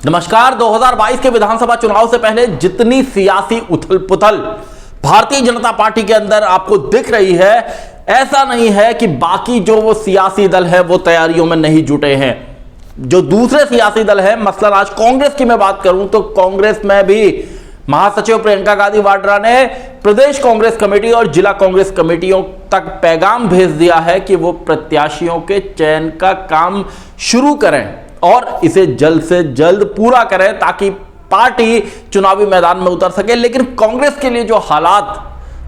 नमस्कार। 2022 के विधानसभा चुनाव से पहले जितनी सियासी उथल पुथल भारतीय जनता पार्टी के अंदर आपको दिख रही है, ऐसा नहीं है कि बाकी जो वो सियासी दल है वो तैयारियों में नहीं जुटे हैं। जो दूसरे सियासी दल है, मसलन आज कांग्रेस की मैं बात करूं तो कांग्रेस में भी महासचिव प्रियंका गांधी वाड्रा ने प्रदेश कांग्रेस कमेटी और जिला कांग्रेस कमेटियों तक पैगाम भेज दिया है कि वो प्रत्याशियों के चयन का काम शुरू करें और इसे जल्द से जल्द पूरा करें ताकि पार्टी चुनावी मैदान में उतर सके। लेकिन कांग्रेस के लिए जो हालात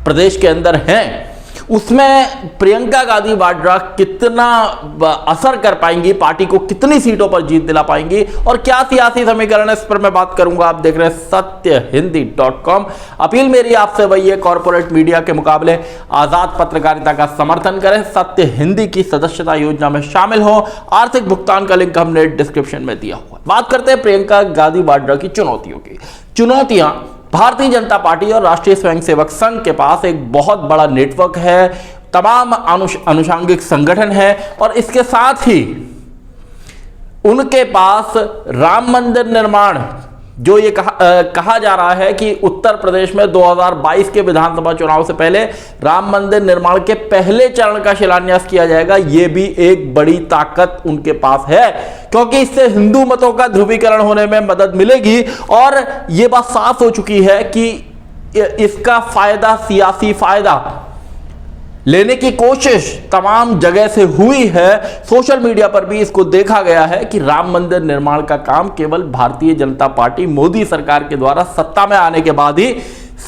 प्रदेश के अंदर हैं, उसमें प्रियंका गांधी वाड्रा कितना असर कर पाएंगी, पार्टी को कितनी सीटों पर जीत दिला पाएंगी और क्या सियासी समीकरण है, इस पर मैं बात करूंगा। आप देख रहे हैं सत्यहिंदी.com। अपील मेरी आपसे वही है, कॉर्पोरेट मीडिया के मुकाबले आजाद पत्रकारिता का समर्थन करें, सत्य हिंदी की सदस्यता योजना में शामिल हो। आर्थिक भुगतान का लिंक हमने डिस्क्रिप्शन में दिया हुआ। बात करते हैं प्रियंका गांधी वाड्रा की चुनौतियों की। चुनौतियां भारतीय जनता पार्टी और राष्ट्रीय स्वयंसेवक संघ के पास एक बहुत बड़ा नेटवर्क है, तमाम अनुषंगिक संगठन है और इसके साथ ही उनके पास राम मंदिर निर्माण, जो ये कहा जा रहा है कि उत्तर प्रदेश में 2022 के विधानसभा चुनाव से पहले राम मंदिर निर्माण के पहले चरण का शिलान्यास किया जाएगा, ये भी एक बड़ी ताकत उनके पास है, क्योंकि इससे हिंदू मतों का ध्रुवीकरण होने में मदद मिलेगी। और ये बात साफ हो चुकी है कि इसका फायदा, सियासी फायदा लेने की कोशिश तमाम जगह से हुई है। सोशल मीडिया पर भी इसको देखा गया है कि राम मंदिर निर्माण का काम केवल भारतीय जनता पार्टी मोदी सरकार के द्वारा सत्ता में आने के बाद ही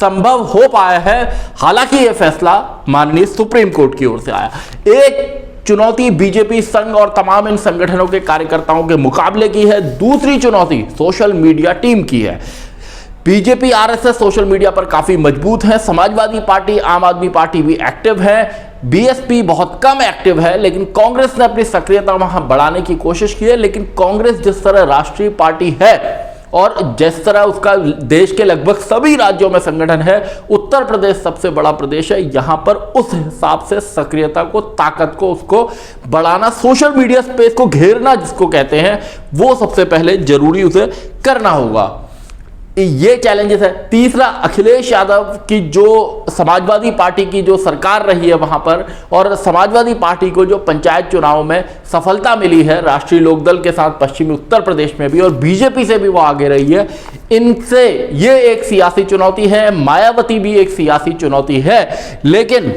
संभव हो पाया है। हालांकि यह फैसला माननीय सुप्रीम कोर्ट की ओर से आया। एक चुनौती बीजेपी संघ और तमाम इन संगठनों के कार्यकर्ताओं के मुकाबले की है, दूसरी चुनौती सोशल मीडिया टीम की है। बीजेपी आरएसएस सोशल मीडिया पर काफी मजबूत है, समाजवादी पार्टी, आम आदमी पार्टी भी एक्टिव है, बीएसपी बहुत कम एक्टिव है, लेकिन कांग्रेस ने अपनी सक्रियता वहां बढ़ाने की कोशिश की है। लेकिन कांग्रेस जिस तरह राष्ट्रीय पार्टी है और जिस तरह उसका देश के लगभग सभी राज्यों में संगठन है, उत्तर प्रदेश सबसे बड़ा प्रदेश है, यहां पर उस हिसाब से सक्रियता को, ताकत को, उसको बढ़ाना, सोशल मीडिया स्पेस को घेरना जिसको कहते हैं, वो सबसे पहले जरूरी उसे करना होगा। ये चैलेंजेस है। तीसरा, अखिलेश यादव की जो समाजवादी पार्टी की जो सरकार रही है वहां पर, और समाजवादी पार्टी को जो पंचायत चुनाव में सफलता मिली है राष्ट्रीय लोकदल के साथ पश्चिमी उत्तर प्रदेश में भी, और बीजेपी से भी वो आगे रही है, इनसे ये एक सियासी चुनौती है। मायावती भी एक सियासी चुनौती है। लेकिन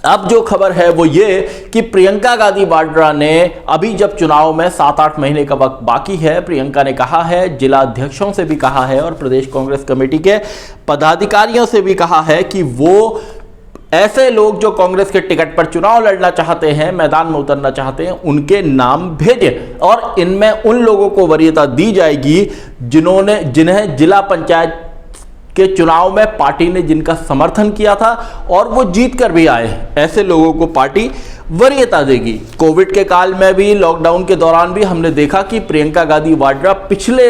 अब जो खबर है वो ये कि प्रियंका गांधी वाड्रा ने अभी, जब चुनाव में 7-8 महीने का वक्त बाकी है, प्रियंका ने कहा है, जिला अध्यक्षों से भी कहा है और प्रदेश कांग्रेस कमेटी के पदाधिकारियों से भी कहा है कि वो ऐसे लोग जो कांग्रेस के टिकट पर चुनाव लड़ना चाहते हैं, मैदान में उतरना चाहते हैं, उनके नाम भेजें और इनमें उन लोगों को वरीयता दी जाएगी जिन्हें जिला पंचायत के चुनाव में पार्टी ने जिनका समर्थन किया था और वो जीत कर भी आए, ऐसे लोगों को पार्टी वरीयता देगी। कोविड के काल में भी, लॉकडाउन के दौरान भी हमने देखा कि प्रियंका गांधी वाड्रा पिछले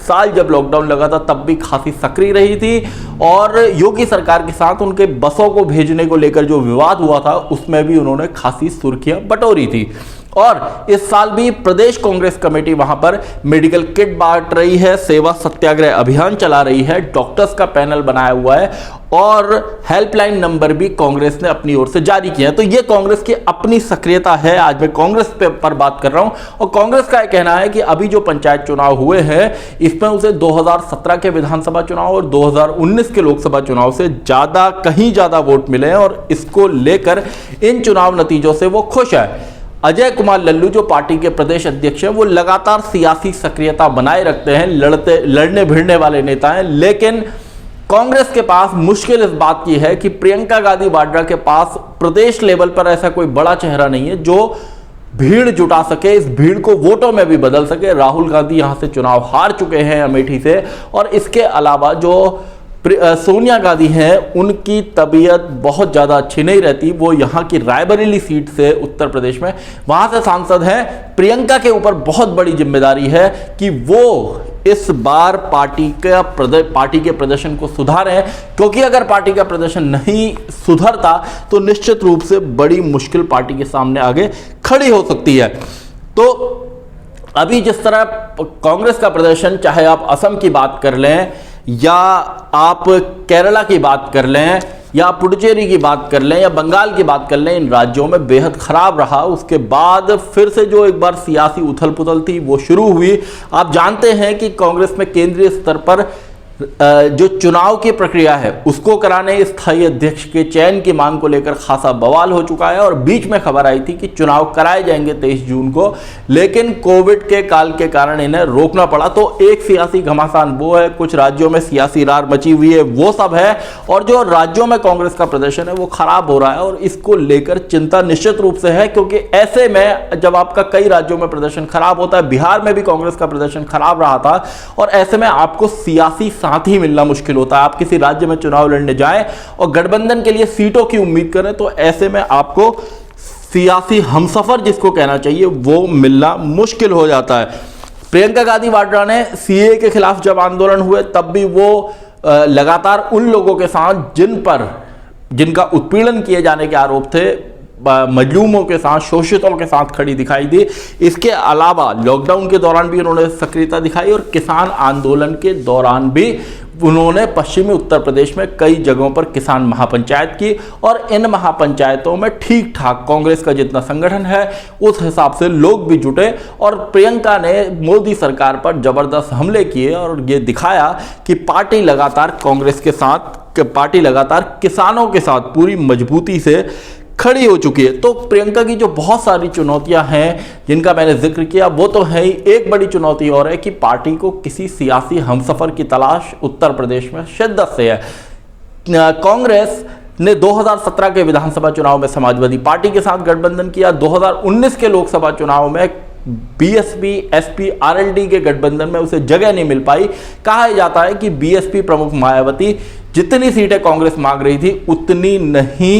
साल जब लॉकडाउन लगा था तब भी काफी सक्रिय रही थी और योगी सरकार के साथ उनके बसों को भेजने को लेकर जो विवाद हुआ था उसमें भी उन्होंने खासी सुर्खियां बटोरी थी। और इस साल भी प्रदेश कांग्रेस कमेटी वहां पर मेडिकल किट बांट रही है, सेवा सत्याग्रह अभियान चला रही है, डॉक्टर्स का पैनल बनाया हुआ है और हेल्पलाइन नंबर भी कांग्रेस ने अपनी ओर से जारी किया है। तो ये कांग्रेस की अपनी सक्रियता है। आज मैं कांग्रेस पर बात कर रहा हूं और कांग्रेस का कहना है कि अभी जो पंचायत चुनाव हुए हैं, इसमें उसे 2017 के विधानसभा चुनाव और 2019 के लोकसभा चुनाव से कहीं ज्यादा वोट मिले हैं और इसको लेकर इन चुनाव नतीजों से वो खुश है। अजय कुमार लल्लू जो पार्टी के प्रदेश अध्यक्ष हैं, वो लगातार सियासी सक्रियता बनाए रखते हैं, लड़ने भिड़ने वाले नेता हैं। लेकिन कांग्रेस के पास मुश्किल इस बात की है कि प्रियंका गांधी वाड्रा के पास प्रदेश लेवल पर ऐसा कोई बड़ा चेहरा नहीं है जो भीड़ जुटा सके, इस भीड़ को वोटों में भी बदल सके। राहुल गांधी यहां से चुनाव हार चुके हैं अमेठी से, और इसके अलावा जो सोनिया गांधी हैं, उनकी तबीयत बहुत ज़्यादा अच्छी नहीं रहती। वो यहाँ की रायबरेली सीट से उत्तर प्रदेश में वहाँ से सांसद हैं। प्रियंका के ऊपर बहुत बड़ी जिम्मेदारी है कि वो इस बार पार्टी के प्रदर्शन को सुधारें, क्योंकि अगर पार्टी का प्रदर्शन नहीं सुधरता तो निश्चित रूप से बड़ी मुश्किल पार्टी के सामने आगे खड़ी हो सकती है। तो अभी जिस तरह कांग्रेस का प्रदर्शन, चाहे आप असम की बात कर लें या आप केरला की बात कर लें या पुडुचेरी की बात कर लें या बंगाल की बात कर लें, इन राज्यों में बेहद खराब रहा। उसके बाद फिर से जो एक बार सियासी उथल पुथल थी वो शुरू हुई। आप जानते हैं कि कांग्रेस में केंद्रीय स्तर पर जो चुनाव की प्रक्रिया है उसको कराने, स्थायी अध्यक्ष के चयन की मांग को लेकर खासा बवाल हो चुका है और बीच में खबर आई थी कि चुनाव कराए जाएंगे 23 जून को, लेकिन कोविड के काल के कारण इन्हें रोकना पड़ा। तो एक सियासी घमासान वो है, कुछ राज्यों में सियासी रार मची हुई है, वो सब है, और जो राज्यों में कांग्रेस का प्रदर्शन है वो खराब हो रहा है और इसको लेकर चिंता निश्चित रूप से है, क्योंकि ऐसे में जब आपका कई राज्यों में प्रदर्शन खराब होता है, बिहार में भी कांग्रेस का प्रदर्शन खराब रहा था, और ऐसे में आपको सियासी साथी मिलना मुश्किल होता है। आप किसी राज्य में चुनाव लड़ने जाएं और गठबंधन के लिए सीटों की उम्मीद करें तो ऐसे में आपको सियासी हमसफर जिसको कहना चाहिए वो मिलना मुश्किल हो जाता है। प्रियंका गांधी वाड्रा ने सीए के खिलाफ जब आंदोलन हुए तब भी वो लगातार उन लोगों के साथ जिनका उत्पीड़न किए जाने के आरोप थे, मजलूमों के साथ, शोषितों के साथ खड़ी दिखाई दी। इसके अलावा लॉकडाउन के दौरान भी उन्होंने सक्रियता दिखाई और किसान आंदोलन के दौरान भी उन्होंने पश्चिमी उत्तर प्रदेश में कई जगहों पर किसान महापंचायत की, और इन महापंचायतों में ठीक ठाक कांग्रेस का जितना संगठन है उस हिसाब से लोग भी जुटे, और प्रियंका ने मोदी सरकार पर जबरदस्त हमले किए और ये दिखाया कि पार्टी लगातार कांग्रेस के साथ, पार्टी लगातार किसानों के साथ पूरी मजबूती से खड़ी हो चुकी है। तो प्रियंका की जो बहुत सारी चुनौतियां हैं जिनका मैंने जिक्र किया वो तो है ही, एक बड़ी चुनौती और है कि पार्टी को किसी सियासी हमसफर की तलाश उत्तर प्रदेश में शिद्दत से है। कांग्रेस ने 2017 के विधानसभा चुनाव में समाजवादी पार्टी के साथ गठबंधन किया। 2019 के लोकसभा चुनाव में बीएसपी, एसपी, आरएलडी के गठबंधन में उसे जगह नहीं मिल पाई। कहा जाता है कि बीएसपी प्रमुख मायावती जितनी सीटें कांग्रेस मांग रही थी उतनी नहीं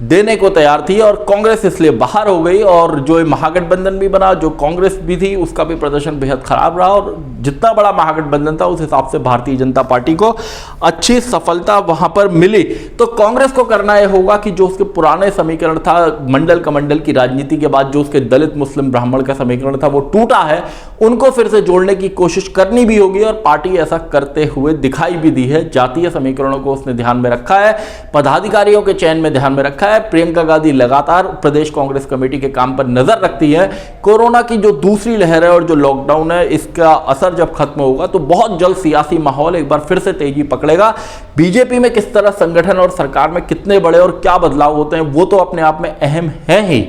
देने को तैयार थी और कांग्रेस इसलिए बाहर हो गई, और जो महागठबंधन भी बना, जो कांग्रेस भी थी, उसका भी प्रदर्शन बेहद खराब रहा, और जितना बड़ा महागठबंधन था उस हिसाब से भारतीय जनता पार्टी को अच्छी सफलता वहां पर मिली। तो कांग्रेस को करना यह होगा कि जो उसके पुराने समीकरण था, मंडल कमंडल की राजनीति के बाद जो उसके दलित मुस्लिम ब्राह्मण का समीकरण था वो टूटा है, उनको फिर से जोड़ने की कोशिश करनी भी होगी, और पार्टी ऐसा करते हुए दिखाई भी दी है। जातीय समीकरणों को उसने ध्यान में रखा है, पदाधिकारियों के चयन में ध्यान में रखा है। प्रियंका गांधी लगातार प्रदेश कांग्रेस कमेटी के काम पर नजर रखती है। कोरोना की जो दूसरी लहर है और जो लॉकडाउन है, इसका असर जब खत्म होगा तो बहुत जल्द सियासी माहौल एक बार फिर से तेजी पकड़ेगा। बीजेपी में किस तरह संगठन और सरकार में कितने बड़े और क्या बदलाव होते हैं वो तो अपने आप में अहम है ही,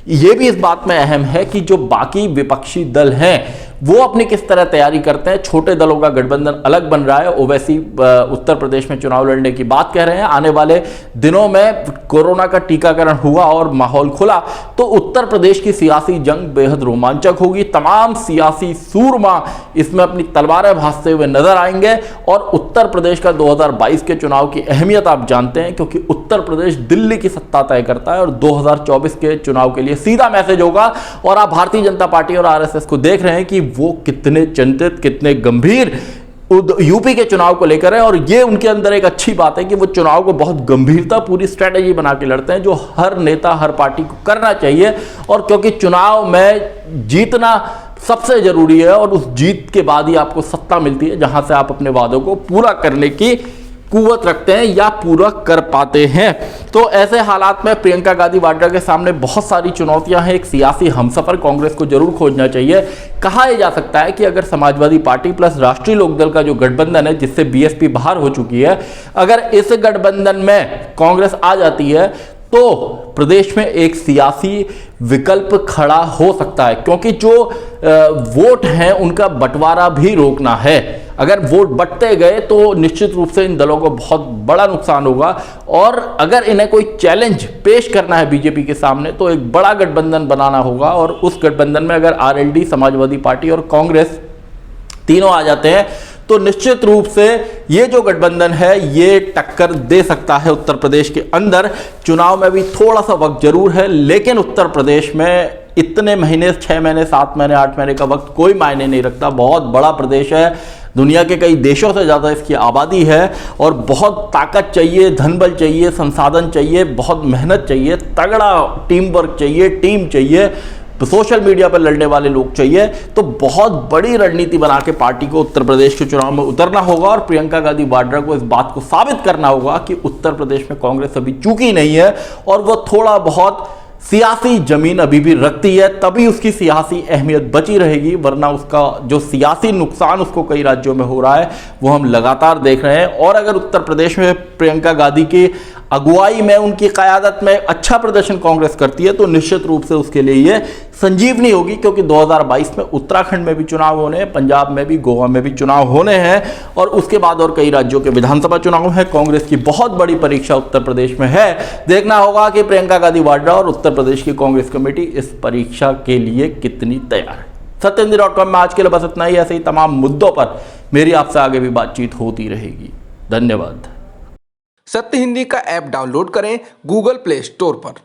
ये भी इस बात में अहम है कि जो बाकी विपक्षी दल हैं वो अपनी किस तरह तैयारी करते हैं। छोटे दलों का गठबंधन अलग बन रहा है। ओवैसी उत्तर प्रदेश में चुनाव लड़ने की बात कह रहे हैं। आने वाले दिनों में कोरोना का टीकाकरण हुआ और माहौल खुला तो उत्तर प्रदेश की सियासी जंग बेहद रोमांचक होगी। तमाम सियासी सूरमा इसमें अपनी तलवारें भांजते हुए नजर आएंगे, और उत्तर प्रदेश का 2022 के चुनाव की अहमियत आप जानते हैं, क्योंकि उत्तर प्रदेश दिल्ली की सत्ता तय करता है और 2024 के चुनाव के लिए सीधा मैसेज होगा। और आप भारतीय जनता पार्टी और आरएसएस को देख रहे हैं कि वो कितने चिंतित, कितने गंभीर यूपी के चुनाव को लेकर है, और ये उनके अंदर एक अच्छी बात है कि वो चुनाव को बहुत गंभीरता पूरी स्ट्रेटेजी बना के लड़ते हैं, जो हर नेता, हर पार्टी को करना चाहिए। और क्योंकि चुनाव में जीतना सबसे जरूरी है और उस जीत के बाद ही आपको सत्ता मिलती है, जहां से आप अपने वादों को पूरा करने की कुवत रखते हैं या पूरा कर पाते हैं। तो ऐसे हालात में प्रियंका गांधी वाड्रा के सामने बहुत सारी चुनौतियां हैं। एक सियासी हमसफर कांग्रेस को जरूर खोजना चाहिए। कहा यह जा सकता है कि अगर समाजवादी पार्टी प्लस राष्ट्रीय लोकदल का जो गठबंधन है, जिससे बीएसपी बाहर हो चुकी है, अगर इस गठबंधन में कांग्रेस आ जाती है तो प्रदेश में एक सियासी विकल्प खड़ा हो सकता है, क्योंकि जो वोट हैं उनका बंटवारा भी रोकना है। अगर वोट बंटते गए तो निश्चित रूप से इन दलों को बहुत बड़ा नुकसान होगा, और अगर इन्हें कोई चैलेंज पेश करना है बीजेपी के सामने तो एक बड़ा गठबंधन बनाना होगा, और उस गठबंधन में अगर आरएलडी, समाजवादी पार्टी और कांग्रेस तीनों आ जाते हैं तो निश्चित रूप से ये जो गठबंधन है ये टक्कर दे सकता है उत्तर प्रदेश के अंदर। चुनाव में भी थोड़ा सा वक्त जरूर है, लेकिन उत्तर प्रदेश में इतने महीने, 6 महीने, 7 महीने, 8 महीने का वक्त कोई मायने नहीं रखता। बहुत बड़ा प्रदेश है, दुनिया के कई देशों से ज़्यादा इसकी आबादी है, और बहुत ताकत चाहिए, धन बल चाहिए, संसाधन चाहिए, बहुत मेहनत चाहिए, तगड़ा टीम वर्क चाहिए, टीम चाहिए, सोशल मीडिया पर लड़ने वाले लोग चाहिए, तो बहुत बड़ी रणनीति बना के पार्टी को उत्तर प्रदेश के चुनाव में उतरना होगा और प्रियंका गांधी वाड्रा को इस बात को साबित करना होगा कि उत्तर प्रदेश में कांग्रेस अभी चूकी नहीं है और वो थोड़ा बहुत सियासी जमीन अभी भी रखती है, तभी उसकी सियासी अहमियत बची रहेगी, वरना उसका जो सियासी नुकसान उसको कई राज्यों में हो रहा है वो हम लगातार देख रहे हैं। और अगर उत्तर प्रदेश में प्रियंका गांधी की अगुवाई में, उनकी क़यादत में अच्छा प्रदर्शन कांग्रेस करती है तो निश्चित रूप से उसके लिए ये संजीवनी होगी, क्योंकि 2022 में उत्तराखंड में भी चुनाव होने हैं, पंजाब में भी, गोवा में भी चुनाव होने हैं और उसके बाद और कई राज्यों के विधानसभा चुनाव हैं। कांग्रेस की बहुत बड़ी परीक्षा उत्तर प्रदेश में है। देखना होगा कि प्रियंका गांधी वाड्रा और उत्तर प्रदेश की कांग्रेस कमेटी इस परीक्षा के लिए कितनी तैयार है। सत्यहिंदी.com में आज के लिए बस इतना ही। ऐसे ही तमाम मुद्दों पर मेरी आपसे आगे भी बातचीत होती रहेगी। धन्यवाद। सत्य हिंदी का ऐप डाउनलोड करें गूगल प्ले स्टोर पर।